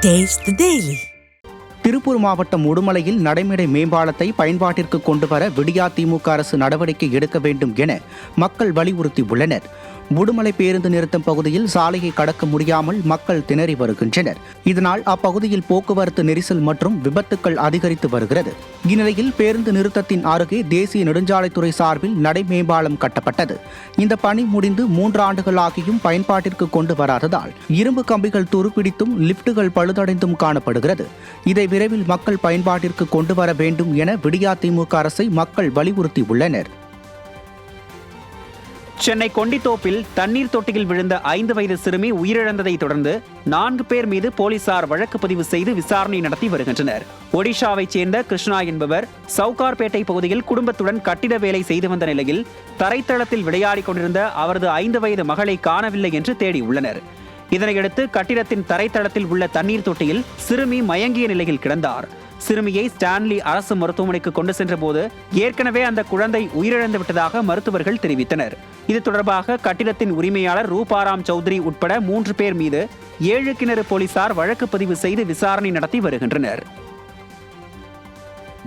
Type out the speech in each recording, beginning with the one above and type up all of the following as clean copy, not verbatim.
Taste the Daily. Tiruppur மாவட்டம் உடுமலையில் நடைமேடை மேம்பாலத்தை பயன்பாட்டிற்கு கொண்டுவர விடியா திமுக அரசு நடவடிக்கை எடுக்க வேண்டும் என மக்கள் வலியுறுத்தியுள்ளனர். உடுமலை பேருந்து நிறுத்தம் பகுதியில் சாலையை கடக்க முடியாமல் மக்கள் திணறி வருகின்றனர். இதனால் அப்பகுதியில் போக்குவரத்து நெரிசல் மற்றும் விபத்துக்கள் அதிகரித்து வருகிறது. இந்நிலையில் பேருந்து நிறுத்தத்தின் அருகே தேசிய நெடுஞ்சாலைத்துறை சார்பில் நடை மேம்பாலம் கட்டப்பட்டது. இந்த பணி முடிந்து 3 ஆண்டுகள் ஆகியும் பயன்பாட்டிற்கு கொண்டு வராததால் இரும்பு கம்பிகள் துருப்பிடித்தும் லிப்டுகள் பழுதடைந்தும் காணப்படுகிறது. இதை விரைவில் மக்கள் பயன்பாட்டிற்கு கொண்டு வர வேண்டும் என விடியா திமுக அரசை மக்கள் வலியுறுத்தியுள்ளனர். சென்னை கொண்டித்தோப்பில் தண்ணீர் தொட்டியில் விழுந்த 5 வயது சிறுமி உயிரிழந்ததை தொடர்ந்து 4 பேர் மீது போலீசார் வழக்கு பதிவு செய்து விசாரணை நடத்தி வருகின்றனர். ஒடிஷாவைச் சேர்ந்த கிருஷ்ணா என்பவர் சவுகார்பேட்டை பகுதியில் குடும்பத்துடன் கட்டிட வேலை செய்து வந்த நிலையில் தரைத்தளத்தில் விளையாடிக் கொண்டிருந்த அவரது 5 வயது மகளை காணவில்லை என்று தேடியுள்ளனர். இதனையடுத்து கட்டிடத்தின் தரைத்தளத்தில் உள்ள தண்ணீர் தொட்டியில் சிறுமி மயங்கிய நிலையில் கிடந்தார். சிறுமியை ஸ்டான்லி அரசு மருத்துவமனைக்கு கொண்டு சென்றபோது ஏற்கனவே அந்த குழந்தை உயிரிழந்து விட்டதாக மருத்துவர்கள் தெரிவித்தனர். இது தொடர்பாக கட்டிடத்தின் உரிமையாளர் ரூபாராம் சௌத்ரி உட்பட 3 பேர் மீது 7 கிணறு போலீசார் வழக்கு பதிவு செய்து விசாரணை நடத்தி வருகின்றனர்.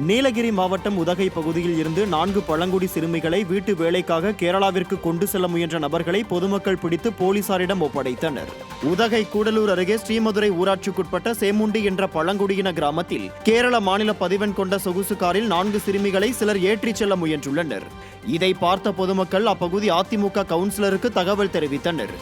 நீலகிரி மாவட்டம் உதகை பகுதியில் இருந்து 4 பழங்குடி சிறுமிகளை வீட்டு வேலைக்காக கேரளாவிற்கு கொண்டு செல்ல முயன்ற நபர்களை பொதுமக்கள் பிடித்து போலீசாரிடம் ஒப்படைத்தனர். உதகை கூடலூர் அருகே ஸ்ரீமதுரை ஊராட்சிக்குட்பட்ட சேமுண்டி என்ற பழங்குடியின கிராமத்தில் கேரள மாநில பதிவெண் கொண்ட சொகுசு காரில் 4 சிறுமிகளை சிலர் ஏற்றிச் செல்ல முயன்றுள்ளனர். இதை பார்த்த பொதுமக்கள் அப்பகுதி அதிமுக கவுன்சிலருக்கு தகவல் தெரிவித்தனர்.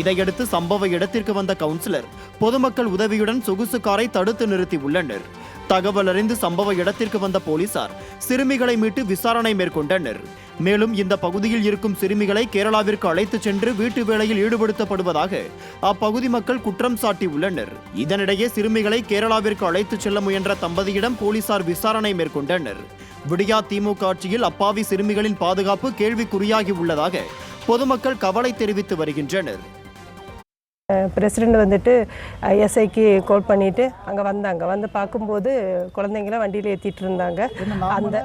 இதையடுத்து சம்பவ இடத்திற்கு வந்த கவுன்சிலர் பொதுமக்கள் உதவியுடன் சொகுசு காரை தடுத்து நிறுத்தியுள்ளனர். தகவல் அறிந்து சம்பவ இடத்திற்கு வந்த போலீசார் சிறுமிகளை மீட்டு விசாரணை மேற்கொண்டனர். மேலும் இந்த பகுதியில் இருக்கும் சிறுமிகளை கேரளாவிற்கு அழைத்துச் சென்று வீட்டு வேலையில் ஈடுபடுத்தப்படுவதாக அப்பகுதி மக்கள் குற்றம் சாட்டியுள்ளனர். இதனிடையே சிறுமிகளை கேரளாவிற்கு அழைத்துச் செல்ல முயன்ற தம்பதியிடம் போலீசார் விசாரணை மேற்கொண்டனர். விடியா திமுக ஆட்சியில் அப்பாவி சிறுமிகளின் பாதுகாப்பு கேள்விக்குறியாகி உள்ளதாக பொதுமக்கள் கவலை தெரிவித்து வருகின்றனர். பிரசிடெண்ட் வந்துட்டு எஸ்ஐக்கு கால் பண்ணிவிட்டு அங்கே வந்தாங்க. வந்து பார்க்கும்போது குழந்தைங்கள வண்டியில் ஏற்றிட்டு இருந்தாங்க. அந்த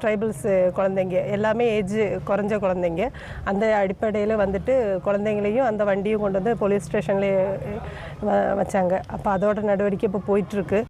ட்ரைபிள்ஸ் குழந்தைங்க எல்லாமே ஏஜ் குறைஞ்ச குழந்தைங்க. அந்த அடிப்படையில் வந்துட்டு குழந்தைங்களையும் அந்த வண்டியும் கொண்டு வந்து போலீஸ் ஸ்டேஷன்லேயே வச்சாங்க. அப்போ அதோட நடவடிக்கை இப்போ போயிட்டுருக்கு.